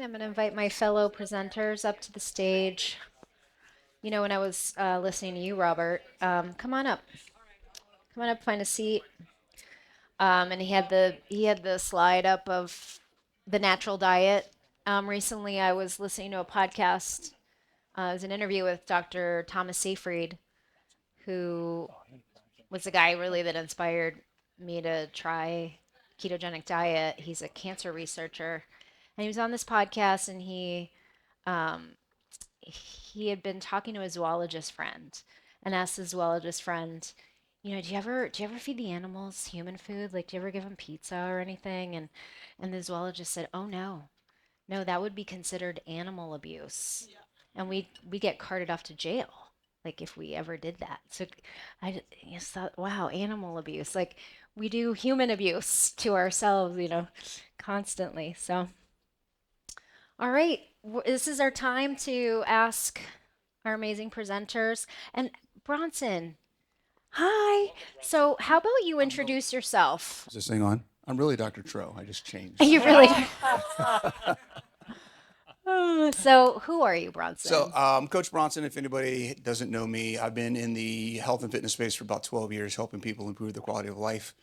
I'm going to invite my fellow presenters up to the stage. You know, when I was listening to you, Robert, come on up. Come on up, find a seat. And he had the slide up of the natural diet. Recently, I was listening to a podcast. It was an interview with Dr. Thomas Seyfried, who was the guy really that inspired me to try ketogenic diet. He's a cancer researcher, and he was on this podcast, and um, he had been talking to a zoologist friend, and asked the zoologist friend, do you ever feed the animals human food? Like, do you ever give them pizza or anything? And the zoologist said, oh no, no, that would be considered animal abuse, and we get carted off to jail. Like if we ever did that. So just thought, wow, animal abuse. Like we do human abuse to ourselves, constantly. So, all right, this is our time to ask our amazing presenters. And Bronson, hi. So, how about you introduce yourself? Is this thing on? I'm really Dr. Tro. I just changed. You really So, who are you, So, Bronson? Coach Bronson, if anybody doesn't know me, I've been in the health and fitness space for about 12 years, helping people improve their quality of life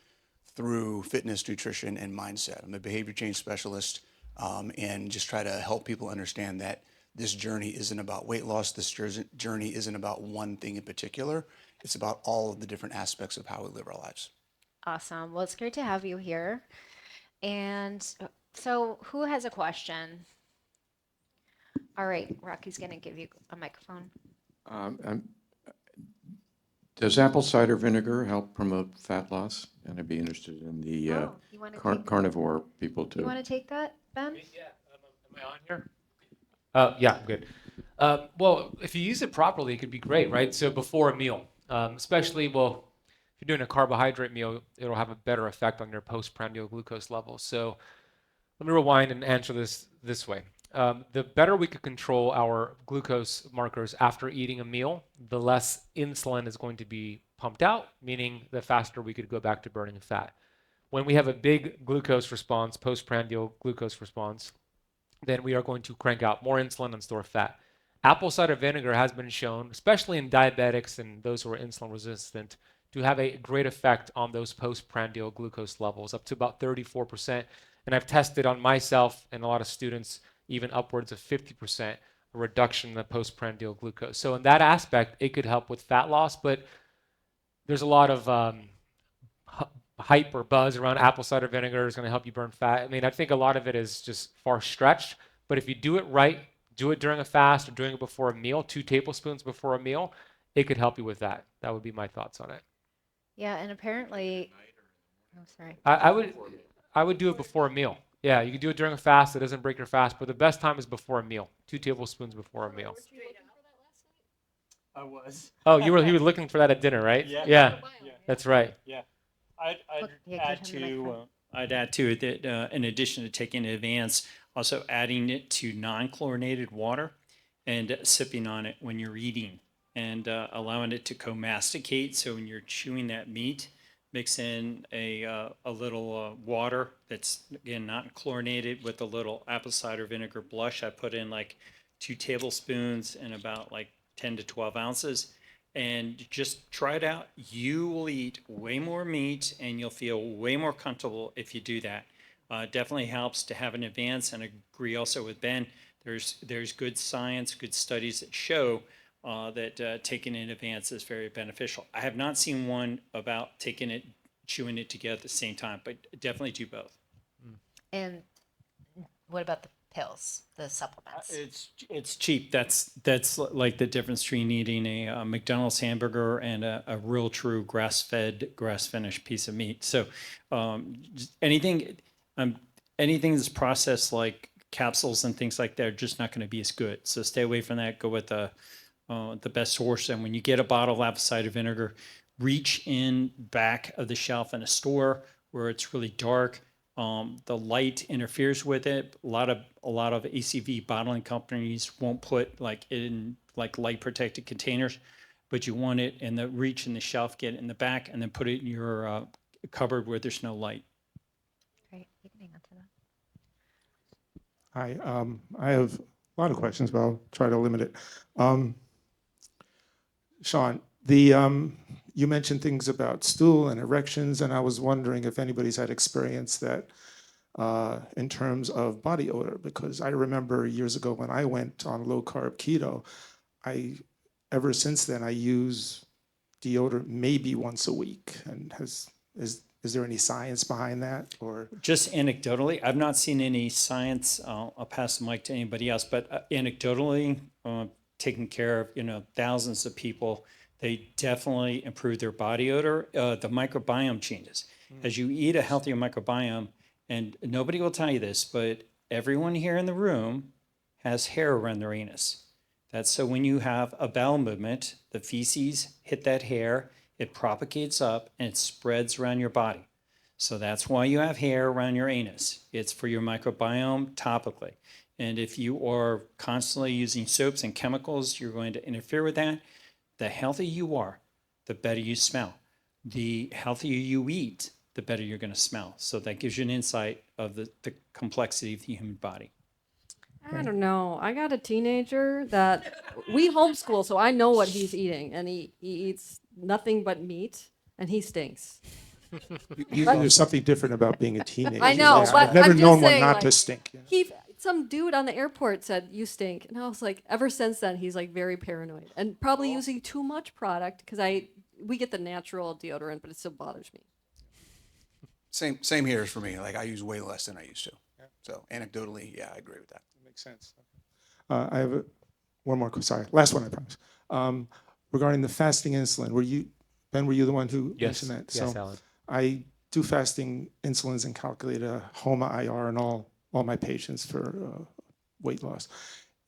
through fitness, nutrition, and mindset. I'm a behavior change specialist, and just try to help people understand that this journey isn't about weight loss. This journey isn't about one thing in particular. It's about all of the different aspects of how we live our lives. Awesome. Well, it's great to have you here. And so, who has a question? All right, Rocky's going to give you a microphone. Um, Does apple cider vinegar help promote fat loss? And I'd be interested in the Oh, you want to take carnivore people you too. want to take that, Ben? Yeah, am I on here? Yeah, I'm good. Well, if you use it properly, it could be great, right? So before a meal, especially, well, if you're doing a carbohydrate meal, it'll have a better effect on your postprandial glucose levels. So let me rewind and answer this way. The better we could control our glucose markers after eating a meal, the less insulin is going to be pumped out, meaning the faster we could go back to burning fat. When we have a big glucose response, postprandial glucose response, then we are going to crank out more insulin and store fat. Apple cider vinegar has been shown, especially in diabetics and those who are insulin resistant, to have a great effect on those postprandial glucose levels, up to about 34%. And I've tested on myself and a lot of students, even upwards of 50% reduction in the postprandial glucose. So in that aspect, it could help with fat loss, but there's a lot of hype or buzz around apple cider vinegar is going to help you burn fat. I mean, I think a lot of it is just far stretched, but if you do it right, do it during a fast or doing it before a meal, 2 tablespoons before a meal, it could help you with that. That would be my thoughts on it. Yeah, and apparently, oh, sorry. I would do it before a meal. Yeah, you can do it during a fast. It doesn't break your fast, but the best time is before a meal. 2 tablespoons before a meal. I was. Oh, you were looking for that at dinner, right? Yeah. Yeah, Yeah. that's right. Yeah. I'd Yeah, add give him the to microphone. I'd add to it that in addition to taking advance, also adding it to non-chlorinated water and sipping on it when you're eating and allowing it to co-masticate. So when you're chewing that meat, mix in a little water that's again not chlorinated with a little apple cider vinegar blush. I put in like 2 tablespoons and about like 10 to 12 ounces and just try it out. You will eat way more meat and you'll feel way more comfortable if you do that. Definitely helps to have an advance, and I agree also with Ben. There's good science, good studies that show that taking it in advance is very beneficial. I have not seen one about taking it, chewing it together at the same time, but definitely do both. And what about the pills, the supplements? It's cheap. That's like the difference between eating a McDonald's hamburger and a real true grass-fed, grass-finished piece of meat. So anything that's processed like capsules and things like that are just not going to be as good. So stay away from that. Go with the best source. And when you get a bottle of apple cider vinegar, reach in back of the shelf in a store where it's really dark. The light interferes with it. A lot of ACV bottling companies won't put like in like light protected containers, but you want it in the reach in the shelf, get it in the back, and then put it in your cupboard where there's no light. Great, you can hang on to that. Hi, I have a lot of questions, but I'll try to limit it. Um, Sean, you mentioned things about stool and erections, and I was wondering if anybody's had experience that in terms of body odor, because I remember years ago when I went on low carb keto, ever since then I use deodorant maybe once a week. And is there any science behind that, or? Just anecdotally, I've not seen any science. I'll pass the mic to anybody else, but anecdotally, taking care of thousands of people, they definitely improve their body odor. The microbiome changes as you eat a healthier microbiome, and nobody will tell you this, but everyone here in the room has hair around their anus. That's so when you have a bowel movement, the feces hit that hair, it propagates up and it spreads around your body. So that's why you have hair around your anus. It's for your microbiome topically. And if you are constantly using soaps and chemicals, you're going to interfere with that. The healthier you are, the better you smell. The healthier you eat, the better you're going to smell. So that gives you an insight of the complexity of the human body. I don't know. I got a teenager that we homeschool, so I know what he's eating, and he eats nothing but meat, and he stinks. There's something different about being a teenager. I know, Yeah, but I've never I'm known just one saying, not like, to stink. Yeah. some dude on the airport said, "You stink," and I was like, ever since then, he's like very paranoid, and probably using too much product because we get the natural deodorant, but it still bothers me. Same here for me. Like I use way less than I used to. So anecdotally, yeah, I agree with that. Makes sense. I have one more. Sorry, last one, I promise. Regarding the fasting insulin, Ben? Were you the one who mentioned that? Yes, Alan. I do fasting insulins and calculate a HOMA IR in all my patients for weight loss.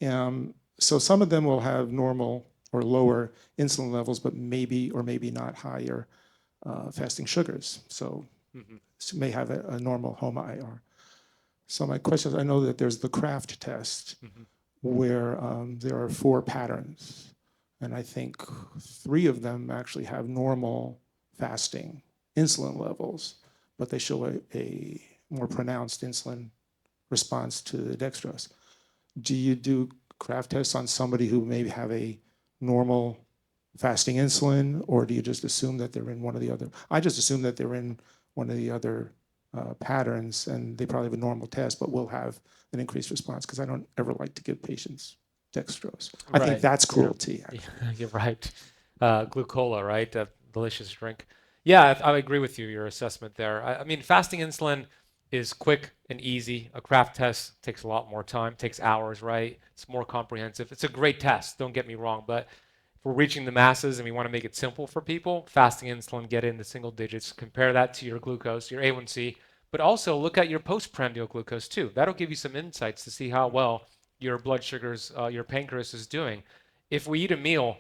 So some of them will have normal or lower insulin levels, but maybe or maybe not higher fasting sugars. So may have a normal HOMA IR. So my question is, I know that there's the CRAFT test where there are 4 patterns, and I think 3 of them actually have normal fasting insulin levels, but they show a more pronounced insulin response to the dextrose. Do you do CRAFT tests on somebody who maybe have a normal fasting insulin, or do you just assume that they're in one of the other? I just assume that they're in one of the other patterns, and they probably have a normal test, but will have an increased response, because I don't ever like to give patients dextrose. I think Right. that's cruelty. You're right. Glucola, right? A delicious drink. Yeah, I agree with you, your assessment there. I mean, fasting insulin is quick and easy. A craft test takes a lot more time, takes hours, right? It's more comprehensive. It's a great test, don't get me wrong, but if we're reaching the masses and we want to make it simple for people, fasting insulin, get in the single digits, compare that to your glucose, your A1C, but also look at your postprandial glucose too. That'll give you some insights to see how well your blood sugars, your pancreas is doing. If we eat a meal,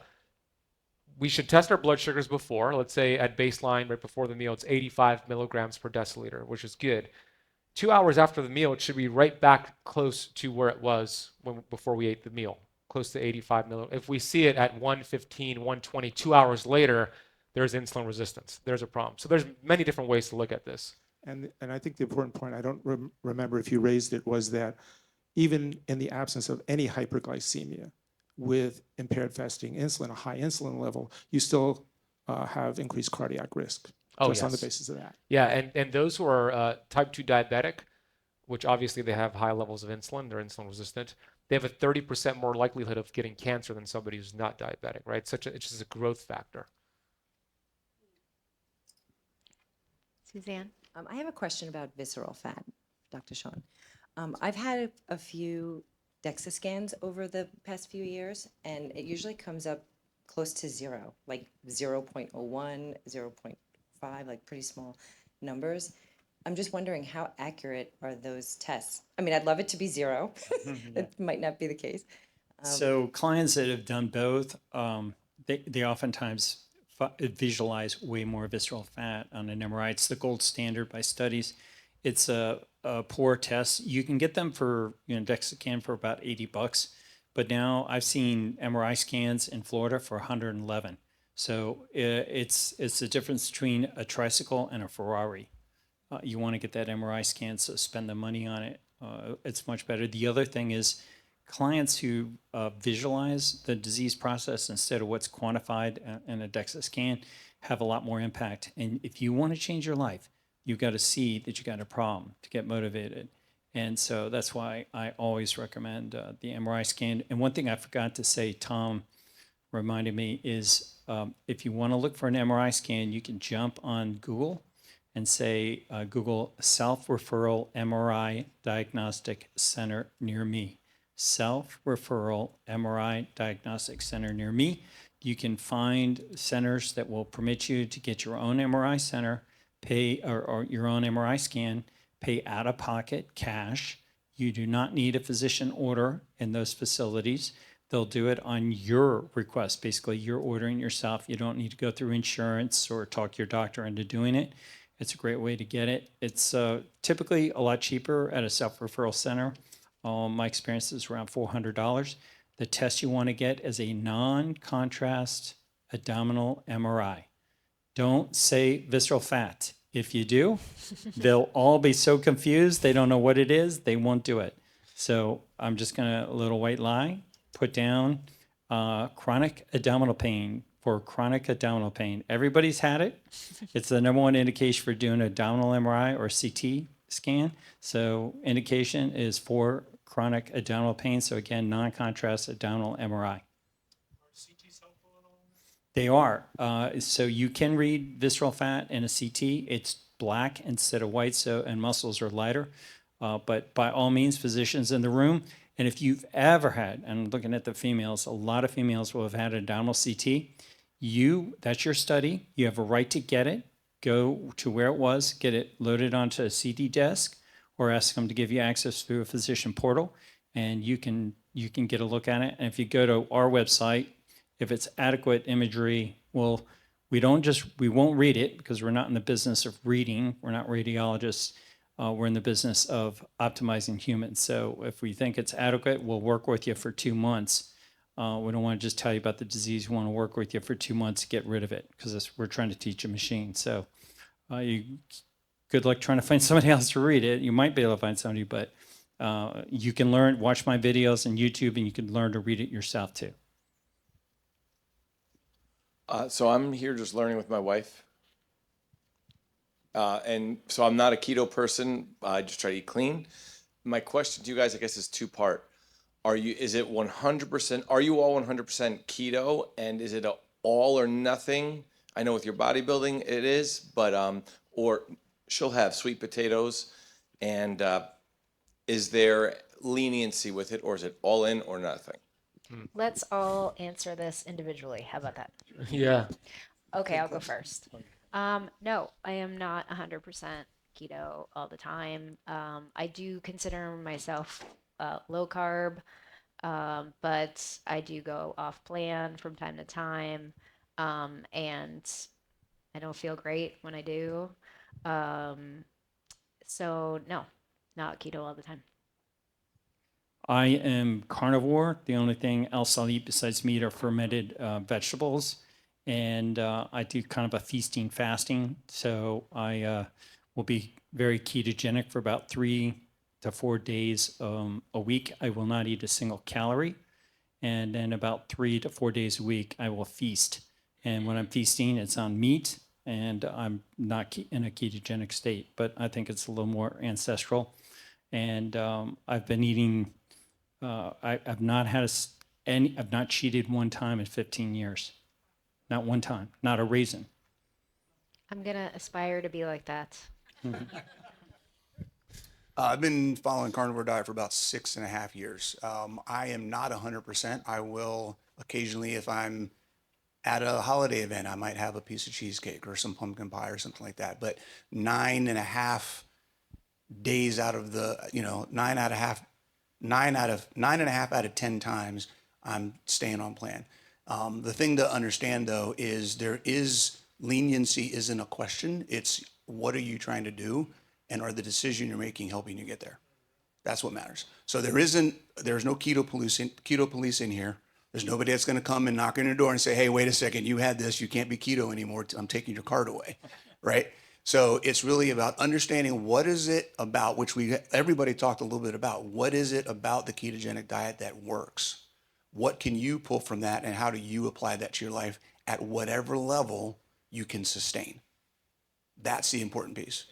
we should test our blood sugars before. Let's say at baseline, right before the meal, it's 85 milligrams per deciliter, which is good. 2 hours after the meal, it should be right back close to where it was before we ate the meal, close to 85 milligrams. If we see it at 115, 120, 2 hours later, there's insulin resistance. There's a problem. So there's many different ways to look at this. And I think the important point, I don't remember if you raised it, was that even in the absence of any hyperglycemia with impaired fasting insulin, a high insulin level, you still have increased cardiac risk just on the basis of that. Yeah, and those who are type 2 diabetic, which obviously they have high levels of insulin, they're insulin resistant, they have a 30% more likelihood of getting cancer than somebody who's not diabetic, right? It's just a growth factor. Suzanne? I have a question about visceral fat, Dr. Sean. I've had a few DEXA scans over the past few years, and it usually comes up close to 0, like 0.01, 0.5, like pretty small numbers. I'm just wondering, how accurate are those tests? I mean, I'd love it to be 0. That might not be the case. So clients that have done both, they oftentimes visualize way more visceral fat on an MRI. It's the gold standard by studies. It's a poor test. You can get them for DEXA scan for about $80, but now I've seen MRI scans in Florida for 111. So it's the difference between a tricycle and a Ferrari. You want to get that MRI scan, so spend the money on it. it's much better. The other thing is clients who visualize the disease process instead of what's quantified in a DEXA scan have a lot more impact. And if you want to change your life, you've got to see that you got a problem to get motivated. And so that's why I always recommend the MRI scan. And one thing I forgot to say, Tom reminded me, is if you want to look for an MRI scan, you can jump on Google and say, Google self-referral MRI diagnostic center near me. Self-referral MRI diagnostic center near me. You can find centers that will permit you to get your own MRI center, pay or your own MRI scan, pay out of pocket cash. You do not need a physician order in those facilities. They'll do it on your request. Basically, you're ordering yourself. You don't need to go through insurance or talk your doctor into doing it. It's a great way to get it. It's typically a lot cheaper at a self-referral center. My experience is around $400. The test you want to get is a non-contrast abdominal MRI. Don't say visceral fat. If you do, they'll all be so confused, they don't know what it is, they won't do it. So I'm just going to, a little white lie, put down chronic abdominal pain for chronic abdominal pain. Everybody's had it. It's the number one indication for doing abdominal MRI or CT scan. So indication is for chronic abdominal pain. So again, non-contrast abdominal MRI. They are. So you can read visceral fat in a CT. It's black instead of white, so and muscles are lighter. But by all means, physicians in the room, and if you've ever had, and I'm looking at the females, a lot of females will have had an abdominal CT. That's your study. You have a right to get it. Go to where it was, get it loaded onto a CD desk, or ask them to give you access through a physician portal, and you can get a look at it. And if you go to our website, if it's adequate imagery, we won't read it because we're not in the business of reading. We're not radiologists. We're in the business of optimizing humans. So if we think it's adequate, we'll work with you for 2 months. We don't want to just tell you about the disease. We want to work with you for 2 months to get rid of it because we're trying to teach a machine. So good luck trying to find somebody else to read it. You might be able to find somebody, but you can learn, watch my videos on YouTube, and you can learn to read it yourself too. So I'm here just learning with my wife. And so I'm not a keto person. I just try to eat clean. My question to you guys, I guess, is two-part. Is it 100%, are you all 100% keto? And is it a all or nothing? I know with your bodybuilding it is, but, or she'll have sweet potatoes. And is there leniency with it, or is it all in or nothing? Let's all answer this individually. How about that? Yeah. Okay, I'll go first. No, I am not 100% keto all the time. I do consider myself low carb, but I do go off plan from time to time, and I don't feel great when I do. So no, not keto all the time. I am carnivore. The only thing else I'll eat besides meat are fermented vegetables. And I do kind of a feasting fasting. So I will be very ketogenic for about 3 to 4 days a week. I will not eat a single calorie. And then about 3 to 4 days a week, I will feast. And when I'm feasting, it's on meat, and I'm not in a ketogenic state. But I think it's a little more ancestral. And I've been eating. I've not had I've not cheated one time in 15 years. Not one time, not a reason. I'm gonna aspire to be like that. I've been following carnivore diet for about 6.5 years. I am not 100%. I will occasionally, if I'm at a holiday event, I might have a piece of cheesecake or some pumpkin pie or something like that. But 9.5 days out of the, 9.5 out of 10 times, I'm staying on plan. The thing to understand, though, is leniency isn't a question. It's what are you trying to do, and are the decision you're making helping you get there? That's what matters. So there's no keto police in here. There's nobody that's going to come and knock on your door and say, hey, wait a second, you had this, you can't be keto anymore, I'm taking your card away, right? So it's really about understanding what is it about, which everybody talked a little bit about, what is it about the ketogenic diet that works? What can you pull from that, and how do you apply that to your life at whatever level you can sustain? That's the important piece.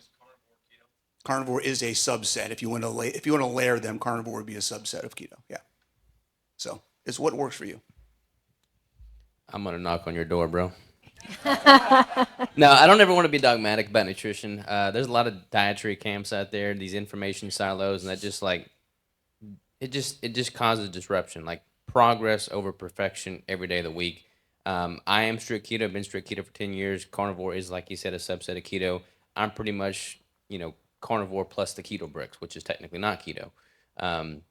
Carnivore is a subset. If you want to layer them, carnivore would be a subset of keto. Yeah. So it's what works for you. I'm gonna knock on your door, bro. No, I don't ever want to be dogmatic about nutrition. There's a lot of dietary camps out there, these information silos, and that just like it just causes disruption, like progress over perfection every day of the week. I am strict keto. I've been strict keto for 10 years. Carnivore is, like you said, a subset of keto. I'm pretty much, carnivore plus the keto bricks, which is technically not keto. Um,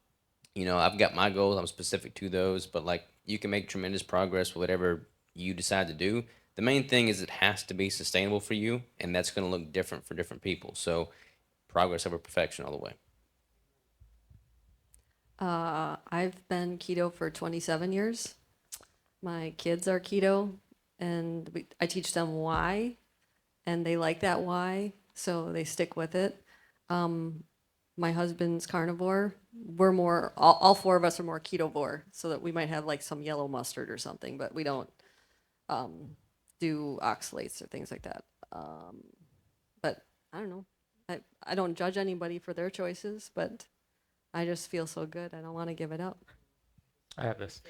I've got my goals. I'm specific to those, but like you can make tremendous progress with whatever you decide to do. The main thing is it has to be sustainable for you, and that's going to look different for different people. So progress over perfection all the way. I've been keto for 27 years. My kids are keto, and I teach them why, and they like that why, so they stick with it. My husband's carnivore. We're more, all four of us are more ketovore, so that we might have like some yellow mustard or something, but we don't do oxalates or things like that. But I don't know. I don't judge anybody for their choices, but I just feel so good. I don't want to give it up. I have this.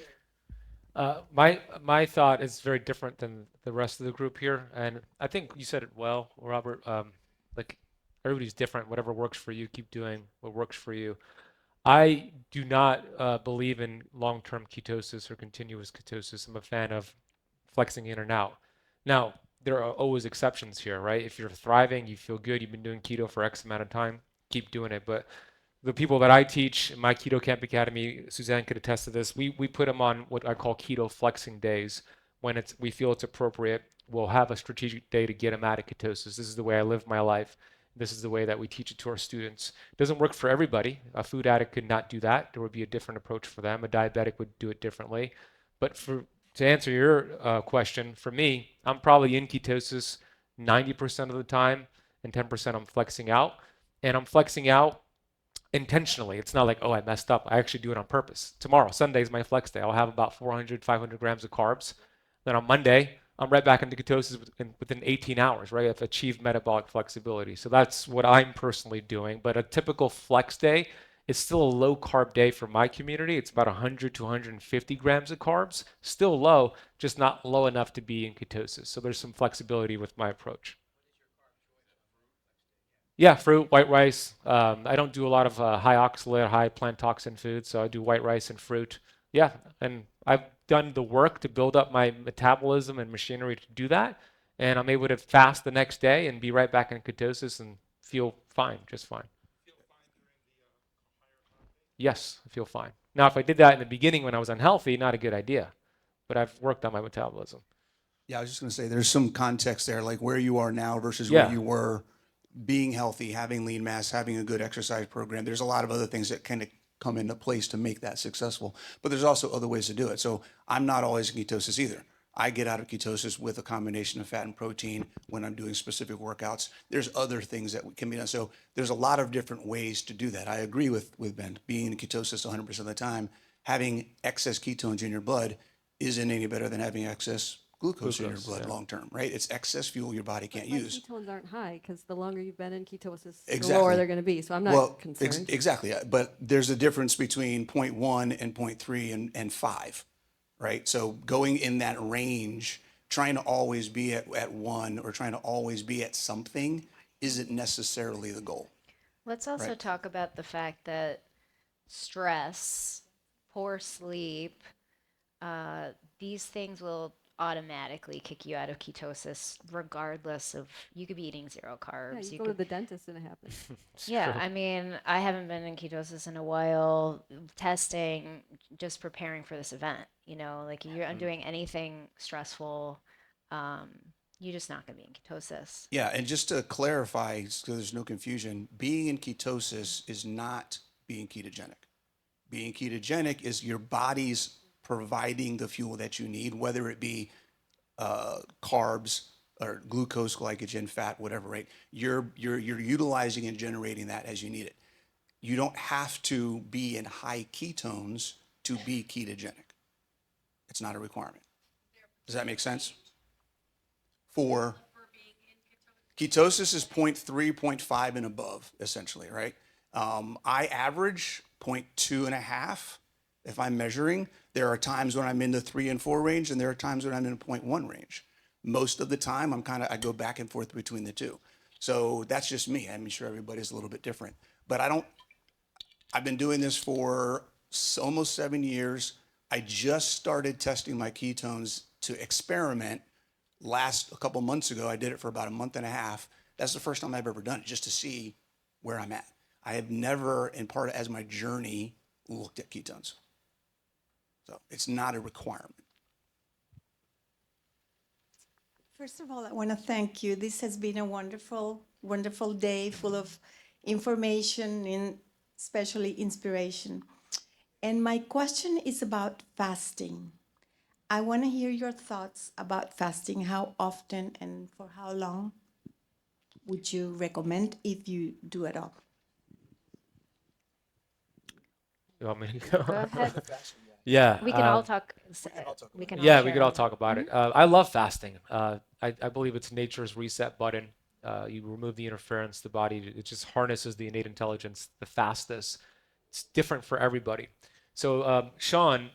My thought is very different than the rest of the group here, and I think you said it well, Robert. Like everybody's different. Whatever works for you, keep doing what works for you. I do not believe in long-term ketosis or continuous ketosis. I'm a fan of flexing in and out. Now, there are always exceptions here, right? If you're thriving, you feel good, you've been doing keto for X amount of time, keep doing it. But the people that I teach in my Keto Camp Academy, Suzanne could attest to this, we put them on what I call keto flexing days. When we feel it's appropriate, we'll have a strategic day to get them out of ketosis. This is the way I live my life. This is the way that we teach it to our students. It doesn't work for everybody. A food addict could not do that. There would be a different approach for them. A diabetic would do it differently. But to answer your question, for me, I'm probably in ketosis 90% of the time, and 10% I'm flexing out. And I'm flexing out intentionally. It's not like, oh, I messed up. I actually do it on purpose. Tomorrow, Sunday is my flex day. I'll have about 400, 500 grams of carbs. Then on Monday, I'm right back into ketosis within 18 hours, right? I've achieved metabolic flexibility. So that's what I'm personally doing. But a typical flex day is still a low carb day for my community. It's about 100 to 150 grams of carbs. Still low, just not low enough to be in ketosis. So there's some flexibility with my approach. Yeah, fruit, white rice. I don't do a lot of high oxalate, high plant toxin foods, so I do white rice and fruit. Yeah, and I've done the work to build up my metabolism and machinery to do that, and I'm able to fast the next day and be right back in ketosis and feel fine, just fine. Yes, I feel fine. Now, if I did that in the beginning when I was unhealthy, not a good idea, but I've worked on my metabolism. Yeah, I was just going to say there's some context there, like where you are now versus Yeah. where you were, being healthy, having lean mass, having a good exercise program. There's a lot of other things that kind of come into place to make that successful. But there's also other ways to do it. So I'm not always in ketosis either. I get out of ketosis with a combination of fat and protein when I'm doing specific workouts. There's other things that can be done. So there's a lot of different ways to do that. I agree with Ben. Being in ketosis 100% of the time, having excess ketones in your blood isn't any better than having excess glucose in your blood yeah. long term, right? It's excess fuel your body can't My use. ketones aren't high because the longer you've been in ketosis, the Exactly. lower they're going to be. So I'm not concerned. Exactly. But there's a difference between 0.1 and 0.3 and 5, right? So going in that range, trying to always be at 1 or trying to always be at something isn't necessarily the goal. Let's also Right. talk about the fact that stress, poor sleep, these things will automatically kick you out of ketosis regardless of, you could be eating zero Yeah, carbs. you go to the dentist and it happens. Yeah, I mean, I haven't been in ketosis in a while, testing, just preparing for this event, like you're doing anything stressful, you're just not going to be in ketosis. Yeah, and just to clarify, so there's no confusion, being in ketosis is not being ketogenic. Being ketogenic is your body's providing the fuel that you need, whether it be carbs, or glucose, glycogen, fat, whatever, right? You're utilizing and generating that as you need it. You don't have to be in high ketones to be ketogenic. It's not a requirement. Does that make sense? For ketosis is 0.3, 0.5 and above, essentially, right? I average 0.2.5 if I'm measuring. There are times when I'm in the 3 and 4 range, and there are times when I'm in 0.1 range. Most of the time, I go back and forth between the two. So that's just me. I'm sure everybody's a little bit different. But I've been doing this for almost 7 years. I just started testing my ketones to experiment a couple months ago. I did it for about a month and a half. That's the first time I've ever done it, just to see where I'm at. I have never, in part as my journey, looked at ketones. So it's not a requirement. First of all, I want to thank you. This has been a wonderful, wonderful day full of information and especially inspiration. And my question is about fasting. I want to hear your thoughts about fasting. How often and for how long would you recommend if you do at all? You want me to go? Go ahead. Yeah. We can all talk. We can all Yeah, we share could all on that. talk about it. I love fasting. I believe it's nature's reset button. You remove the interference, the body, it just harnesses the innate intelligence the fastest. It's different for everybody. So, Sean,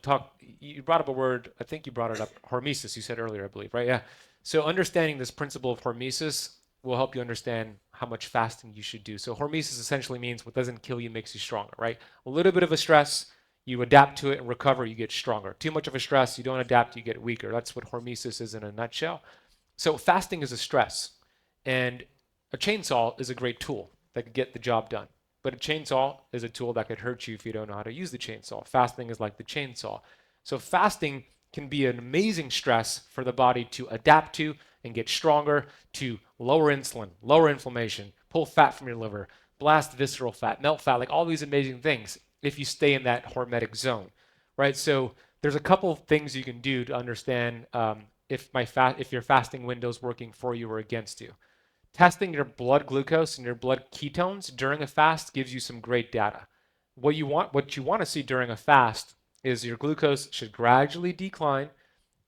you brought up a word, I think you brought it up, hormesis, you said earlier, I believe, right? Yeah. So, understanding this principle of hormesis will help you understand how much fasting you should do. So, hormesis essentially means what doesn't kill you makes you stronger, right? A little bit of a stress, you adapt to it and recover, you get stronger. Too much of a stress, you don't adapt, you get weaker. That's what hormesis is in a nutshell. So fasting is a stress, and a chainsaw is a great tool that can get the job done. But a chainsaw is a tool that could hurt you if you don't know how to use the chainsaw. Fasting is like the chainsaw. So fasting can be an amazing stress for the body to adapt to and get stronger, to lower insulin, lower inflammation, pull fat from your liver, blast visceral fat, melt fat, like all these amazing things if you stay in that hormetic zone, right? So there's a couple of things you can do to understand if your fasting window is working for you or against you. Testing your blood glucose and your blood ketones during a fast gives you some great data. What you want to see during a fast is your glucose should gradually decline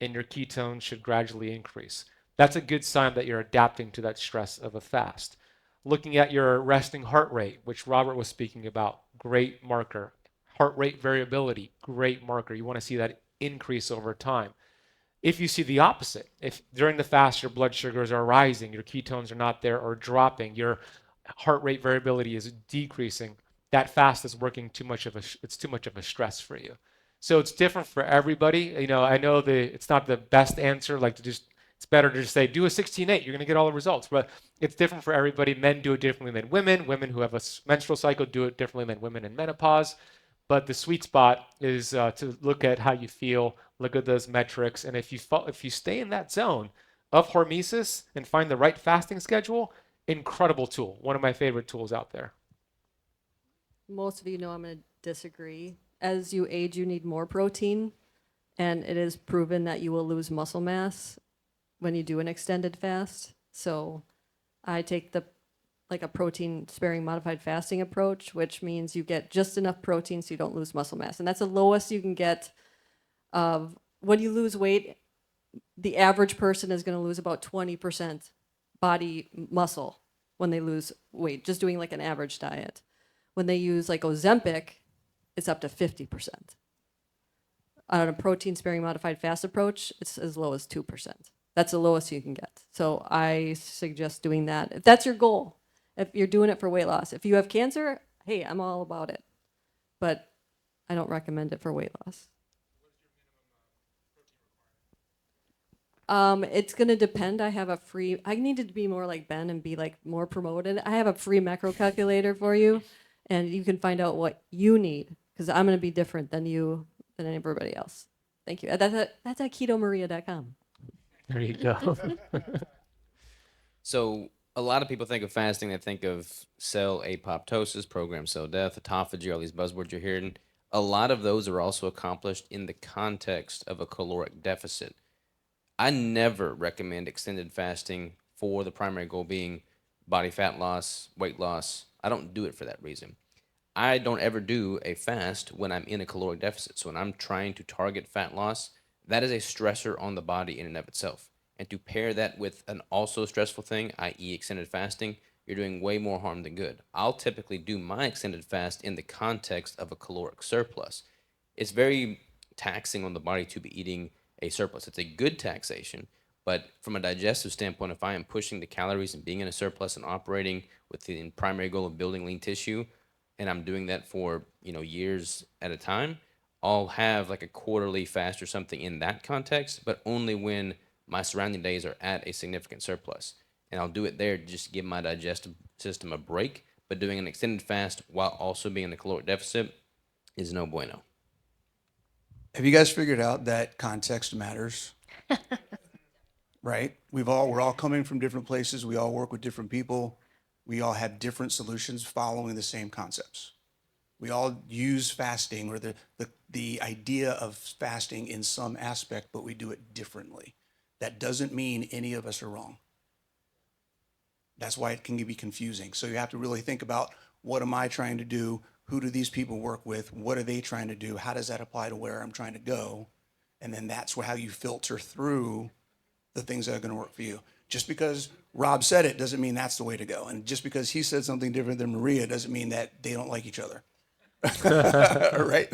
and your ketones should gradually increase. That's a good sign that you're adapting to that stress of a fast. Looking at your resting heart rate, which Robert was speaking about, great marker. Heart rate variability, great marker. You want to see that increase over time. If you see the opposite, if during the fast your blood sugars are rising, your ketones are not there or dropping, your heart rate variability is decreasing, that fast is working it's too much of a stress for you. So it's different for everybody. You know, I know it's not the best answer, it's better to just say do a 16-8, you're going to get all the results, but it's different for everybody. Men do it differently than women. Women who have a menstrual cycle do it differently than women in menopause. But the sweet spot is to look at how you feel, look at those metrics, and if you stay in that zone of hormesis and find the right fasting schedule, incredible tool. One of my favorite tools out there. Most of you know I'm going to disagree. As you age, you need more protein, and it is proven that you will lose muscle mass when you do an extended fast. So I take a protein sparing modified fasting approach, which means you get just enough protein so you don't lose muscle mass. And that's the lowest you can get of when you lose weight. The average person is going to lose about 20% body muscle when they lose weight, just doing like an average diet. When they use like Ozempic, it's up to 50%. On a protein sparing modified fast approach, it's as low as 2%. That's the lowest you can get. So I suggest doing that. If that's your goal, if you're doing it for weight loss. If you have cancer, hey, I'm all about it. But I don't recommend it for weight loss. It's going to depend. I needed to be more like Ben and be like more promoted. I have a free macro calculator for you, and you can find out what you need, because I'm going to be different than everybody else. Thank you. That's at ketomaria.com. There you go. So a lot of people think of fasting, they think of cell apoptosis, programmed cell death, autophagy, all these buzzwords you're hearing. A lot of those are also accomplished in the context of a caloric deficit. I never recommend extended fasting for the primary goal being body fat loss, weight loss. I don't do it for that reason. I don't ever do a fast when I'm in a caloric deficit. So when I'm trying to target fat loss, that is a stressor on the body in and of itself. And to pair that with an also stressful thing, i.e., extended fasting, you're doing way more harm than good. I'll typically do my extended fast in the context of a caloric surplus. It's very taxing on the body to be eating a surplus. It's a good taxation, but from a digestive standpoint, if I am pushing the calories and being in a surplus and operating with the primary goal of building lean tissue, and I'm doing that for years at a time, I'll have like a quarterly fast or something in that context, but only when my surrounding days are at a significant surplus. And I'll do it there to just give my digestive system a break. But doing an extended fast while also being in a caloric deficit is no bueno. Have you guys figured out that context matters? Right? We're all coming from different places. We all work with different people. We all have different solutions following the same concepts. We all use fasting or the idea of fasting in some aspect, but we do it differently. That doesn't mean any of us are wrong. That's why it can be confusing. So you have to really think about, what am I trying to do? Who do these people work with? What are they trying to do? How does that apply to where I'm trying to go? And then that's how you filter through the things that are going to work for you. Just because Rob said it doesn't mean that's the way to go. And just because he said something different than Maria doesn't mean that they don't like each other. Right?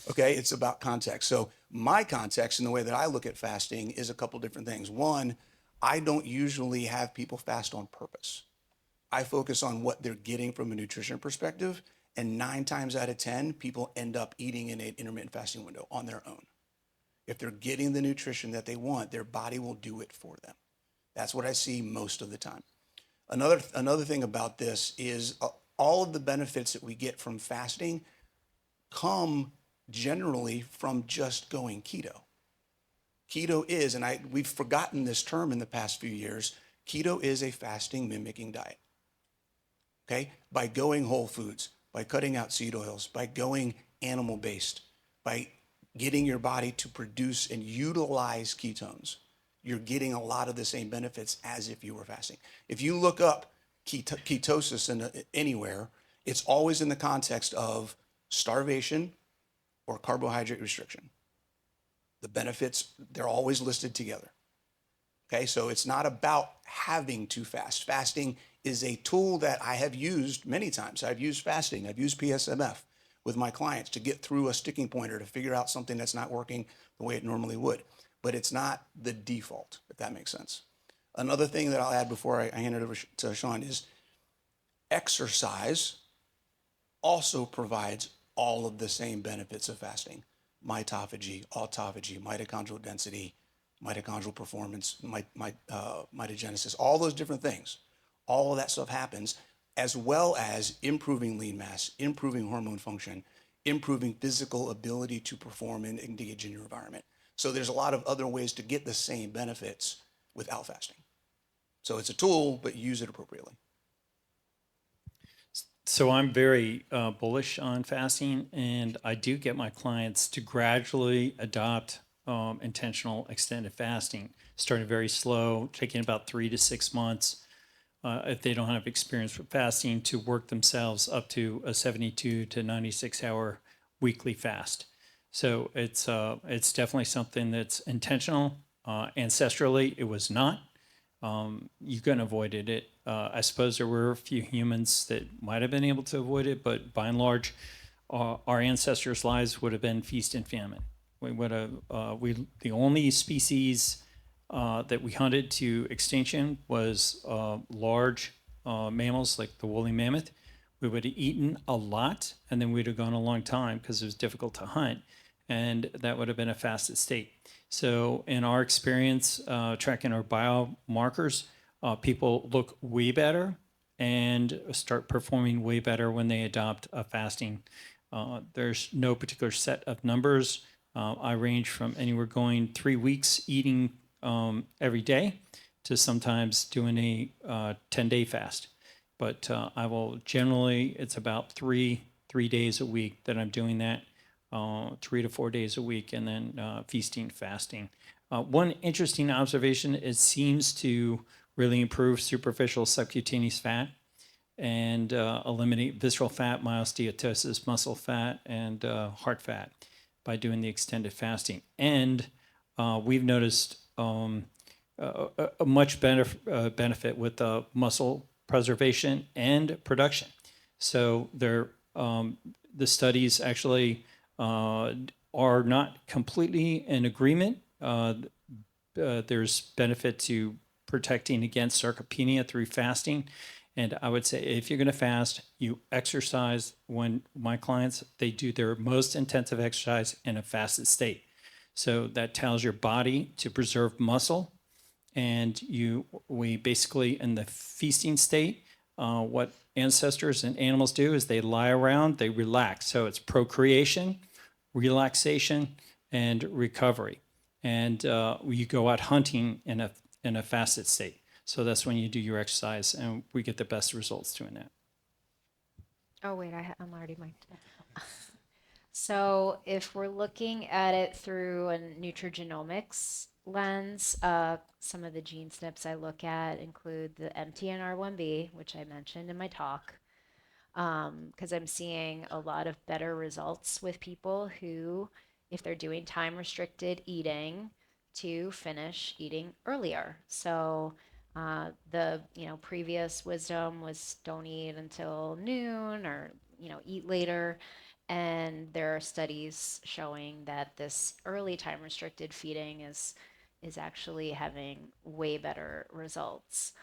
Okay, it's about context. So my context and the way that I look at fasting is a couple different things. One, I don't usually have people fast on purpose. I focus on what they're getting from a nutrition perspective, and 9 times out of 10, people end up eating in an intermittent fasting window on their own. If they're getting the nutrition that they want, their body will do it for them. That's what I see most of the time. Another thing about this is all of the benefits that we get from fasting come generally from just going keto. Keto is, and we've forgotten this term in the past few years, keto is a fasting mimicking diet. Okay? By going whole foods, by cutting out seed oils, by going animal-based, by getting your body to produce and utilize ketones, you're getting a lot of the same benefits as if you were fasting. If you look up ketosis anywhere, it's always in the context of starvation or carbohydrate restriction. The benefits, they're always listed together. Okay, so it's not about having to fast. Fasting is a tool that I have used many times. I've used fasting. I've used PSMF with my clients to get through a sticking point or to figure out something that's not working the way it normally would. But it's not the default, if that makes sense. Another thing that I'll add before I hand it over to Sean is exercise also provides all of the same benefits of fasting. Mitophagy, autophagy, mitochondrial density, mitochondrial performance, mitogenesis, all those different things. All of that stuff happens, as well as improving lean mass, improving hormone function, improving physical ability to perform and engage in your environment. So there's a lot of other ways to get the same benefits without fasting. So it's a tool, but use it appropriately. So I'm very bullish on fasting, and I do get my clients to gradually adopt intentional extended fasting, starting very slow, taking about 3 to 6 months if they don't have experience with fasting, to work themselves up to a 72 to 96 hour weekly fast. So it's definitely something that's intentional. Ancestrally, it was not. You couldn't avoid it. I suppose there were a few humans that might have been able to avoid it, but by and large, our ancestors' lives would have been feast and famine. We would have the only species that we hunted to extinction was large mammals like the woolly mammoth. We would have eaten a lot, and then we'd have gone a long time because it was difficult to hunt, and that would have been a fasted state. So in our experience, tracking our biomarkers, people look way better and start performing way better when they adopt a fasting. There's no particular set of numbers. I range from anywhere going 3 weeks eating every day to sometimes doing a 10-day fast. But I will generally, it's about three days a week that I'm doing that. 3 to 4 days a week, and then feasting, fasting. One interesting observation, it seems to really improve superficial subcutaneous fat and eliminate visceral fat, myosteatosis, muscle fat, and heart fat by doing the extended fasting. And we've noticed a much better benefit with muscle preservation and production. So the studies actually are not completely in agreement. There's benefit to protecting against sarcopenia through fasting. And I would say if you're going to fast, you exercise. When my clients, they do their most intensive exercise in a fasted state. So that tells your body to preserve muscle. And we basically, in the feasting state, what ancestors and animals do is they lie around, they relax. So it's procreation, relaxation, and recovery. And you go out hunting in a fasted state. So that's when you do your exercise, and we get the best results doing that. Oh, wait, I'm already mic'd. So if we're looking at it through a nutrigenomics lens, some of the gene SNPs I look at include the MTNR1B, which I mentioned in my talk, because I'm seeing a lot of better results with people who, if they're doing time-restricted eating, to finish eating earlier. So the previous wisdom was don't eat until noon or eat later. And there are studies showing that this early time restricted feeding is actually having way better results.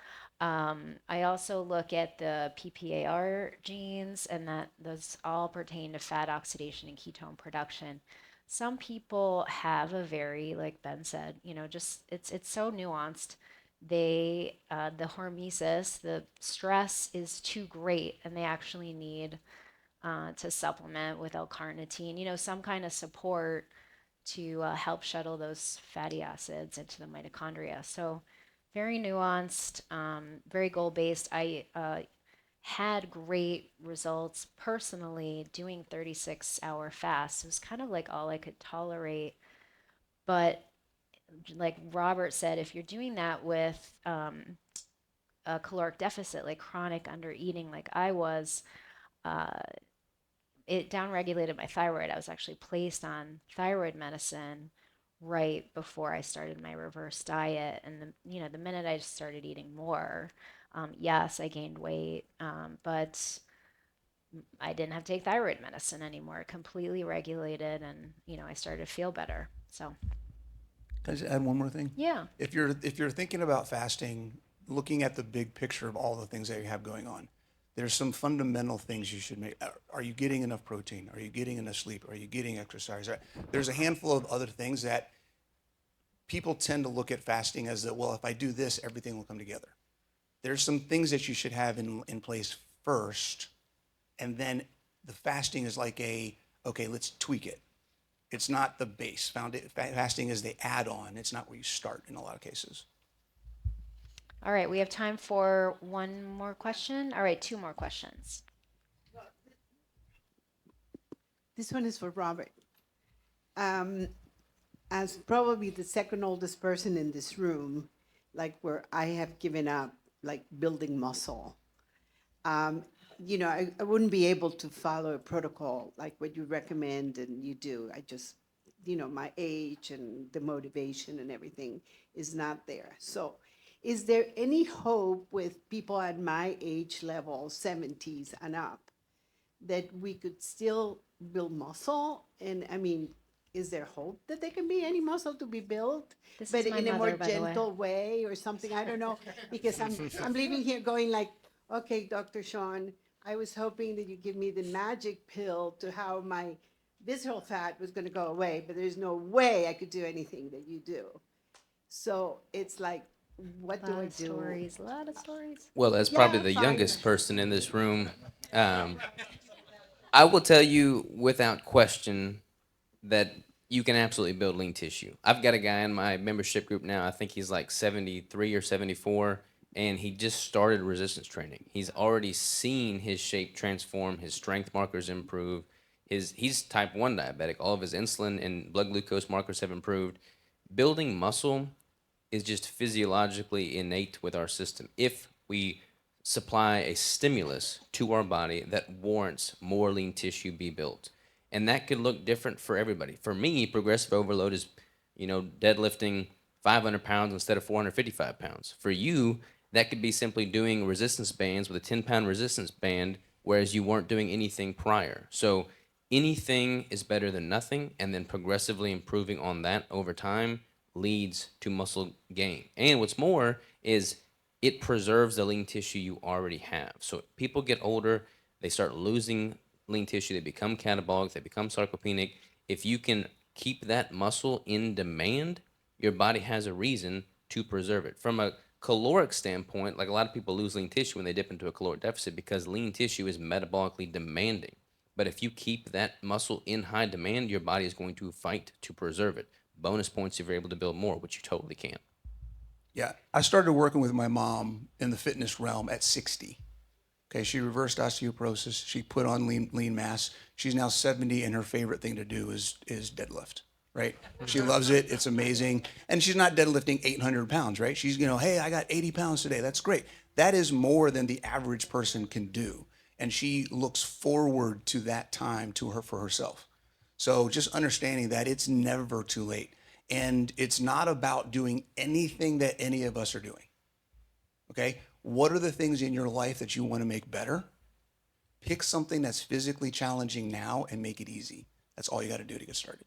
I also look at the PPAR genes, and that those all pertain to fat oxidation and ketone production. Some people have a very, like Ben said, just it's so nuanced. They the hormesis, the stress is too great, and they actually need to supplement with L-carnitine, some kind of support to help shuttle those fatty acids into the mitochondria. So very nuanced, very goal-based. I had great results personally doing 36-hour fasts. It was kind of like all I could tolerate. But like Robert said, if you're doing that with a caloric deficit, like chronic under eating, like I was, it downregulated my thyroid. I was actually placed on thyroid medicine right before I started my reverse diet. And the minute I started eating more, yes, I gained weight, but I didn't have to take thyroid medicine anymore. It completely regulated, and I started to feel better. So Can I just add one more thing? yeah, If you're thinking about fasting, looking at the big picture of all the things that you have going on, there's some fundamental things you should make. Are you getting enough protein? Are you getting enough sleep? Are you getting exercise? There's a handful of other things that people tend to look at fasting as that, well, if I do this, everything will come together. There's some things that you should have in place first, and then the fasting is like okay, let's tweak it. It's not the base. Fasting is the add-on. It's not where you start in a lot of cases. all right, we have time for one more question. All right, two more questions. This one is for Robert. As probably the second oldest person in this room, like where I have given up, like building muscle, I wouldn't be able to follow a protocol like what you recommend and you do. I just, my age and the motivation and everything is not there. So is there any hope with people at my age level, 70s and up, that we could still build muscle? And I mean, is there hope that there can be any muscle to be built, This but is my in a more mother, by the way. gentle way or something? I don't know, because I'm leaving here going like, okay, Dr. Sean, I was hoping that you give me the magic pill to how my visceral fat was going to go away, but there's no way I could do anything that you do. So it's like, what A do lot I of do? stories, a lot of stories. Well, as Yeah, probably the fine. youngest person in this room, I will tell you without question that you can absolutely build lean tissue. I've got a guy in my membership group now. I think he's like 73 or 74, and he just started resistance training. He's already seen his shape transform, his strength markers improve. He's type 1 diabetic. All of his insulin and blood glucose markers have improved building muscle is just physiologically innate with our system. If we supply a stimulus to our body that warrants more lean tissue be built. And that could look different for everybody. For me, progressive overload is, deadlifting 500 pounds instead of 455 pounds. For you, that could be simply doing resistance bands with a 10-pound resistance band, whereas you weren't doing anything prior. So anything is better than nothing, and then progressively improving on that over time leads to muscle gain. And what's more is it preserves the lean tissue you already have. So people get older, they start losing lean tissue, they become catabolic, they become sarcopenic. If you can keep that muscle in demand, your body has a reason to preserve it. From a caloric standpoint, like a lot of people lose lean tissue when they dip into a caloric deficit because lean tissue is metabolically demanding. But if you keep that muscle in high demand, your body is going to fight to preserve it. Bonus points if you're able to build more, which you totally can. Yeah, I started working with my mom in the fitness realm at 60. Okay, she reversed osteoporosis. She put on lean mass. She's now 70, and her favorite thing to do is deadlift. Right? She loves it. It's amazing. And she's not deadlifting 800 pounds, right? She's, hey, I got 80 pounds today. That's great. That is more than the average person can do. And she looks forward to that time for herself. So just understanding that it's never too late. And it's not about doing anything that any of us are doing. Okay? What are the things in your life that you want to make better? Pick something that's physically challenging now and make it easy. That's all you got to do to get started.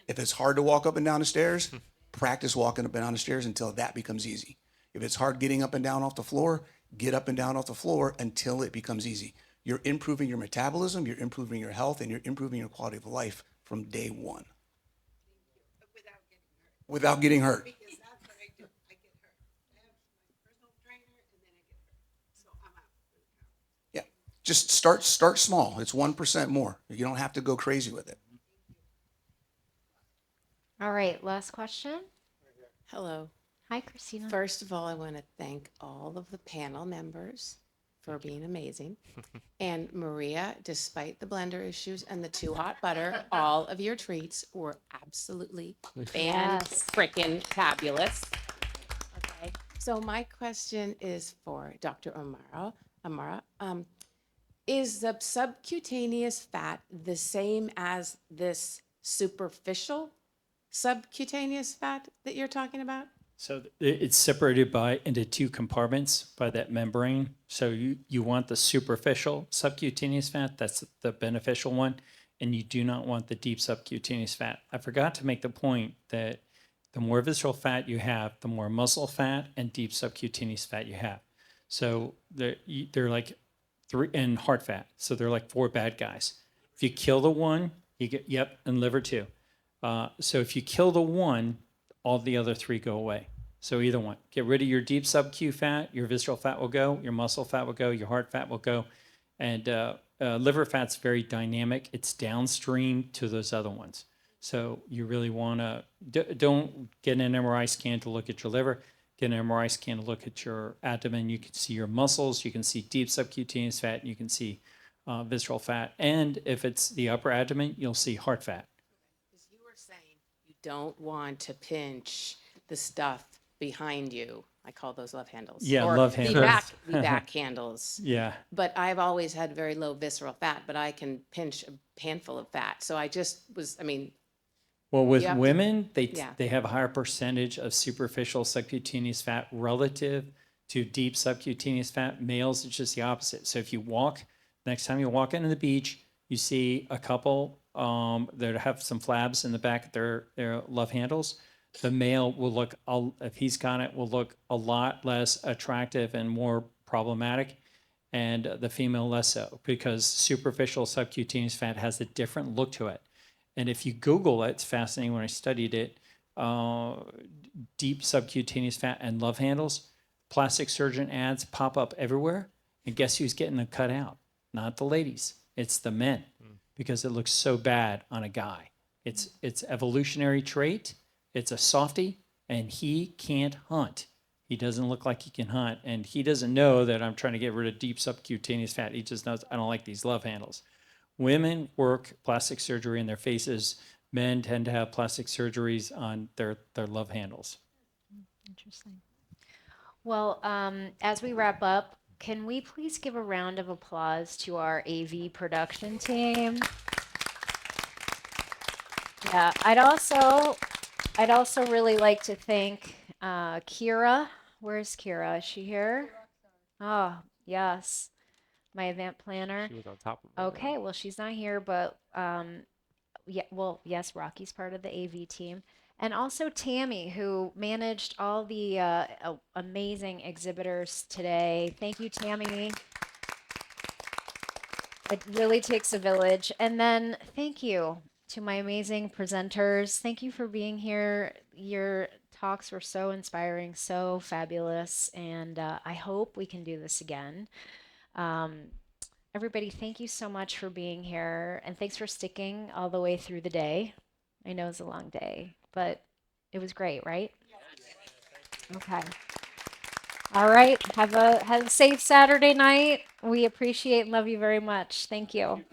If it's hard to walk up and down the stairs, practice walking up and down the stairs until that becomes easy. If it's hard getting up and down off the floor, get up and down off the floor until it becomes easy. You're improving your metabolism, you're improving your health, and you're improving your quality of life from day one. Without getting hurt. Because that's what I do. I get hurt. I have my personal trainer and then I get hurt. So I'm out. Yeah. Just start small. It's 1% more. You don't have to go crazy with it. All right, last question. Hello. Hi, Kristina. First of all, I want to thank all of the panel members for being amazing. And Maria, despite the blender issues and the too hot butter, all of your treats were absolutely fan-frickin' fabulous. Okay. So my question is for Dr. Amara. Is the subcutaneous fat the same as this superficial subcutaneous fat that you're talking about? So it's separated into two compartments by that membrane. So you want the superficial subcutaneous fat, that's the beneficial one, and you do not want the deep subcutaneous fat. I forgot to make the point that the more visceral fat you have, the more muscle fat and deep subcutaneous fat you have. So they're like three, and heart fat. So they're like four bad guys. If you kill the one, you get, and liver too. So if you kill the one, all the other three go away. So either one. Get rid of your deep sub-Q fat, your visceral fat will go, your muscle fat will go, your heart fat will go. And liver fat's very dynamic. It's downstream to those other ones. So you really want to, don't get an MRI scan to look at your liver. Get an MRI scan to look at your abdomen. You can see your muscles. You can see deep subcutaneous fat. You can see visceral fat. And if it's the upper abdomen, you'll see heart fat. You were saying you don't want to pinch the stuff behind you. I call those love handles. Yeah, or love handles. The back handles. Yeah. But I've always had very low visceral fat, but I can pinch a handful of fat. So I just was, Well, with Yep. women, they Yeah. they have a higher percentage of superficial subcutaneous fat relative to deep subcutaneous fat. Males, it's just the opposite. So if you walk, next time you walk into the beach, you see a couple that have some flabs in the back of their love handles. The male will look, if he's got it, will look a lot less attractive and more problematic, and the female less so, because superficial subcutaneous fat has a different look to it. And if you Google it, it's fascinating. When I studied it, deep subcutaneous fat and love handles, plastic surgeon ads pop up everywhere. And guess who's getting them cut out? Not the ladies. It's the men, because it looks so bad on a guy. It's evolutionary trait. It's a softie, and he can't hunt. He doesn't look like he can hunt, and he doesn't know that I'm trying to get rid of deep subcutaneous fat. He just knows I don't like these love handles. Women work plastic surgery in their faces men tend to have plastic surgeries on their love handles. Interesting. Well, as we wrap up, can we please give a round of applause to our AV production team? Yeah, I'd also really like to thank Kira. Where's Kira? Is she here? Oh, yes, my event planner. She was on top of it. Okay, well, she's not here, but yeah, well, yes, Rocky's part of the AV team. And also Tammy, who managed all the amazing exhibitors today. Thank you, Tammy. It really takes a village. And then thank you to my amazing presenters. Thank you for being here. Your talks were so inspiring, so fabulous. And I hope we can do this again. Everybody, thank you so much for being here. And thanks for sticking all the way through the day. I know it's a long day, but it was great, right? Okay. All right. Have a safe Saturday night. We appreciate and love you very much. Thank you.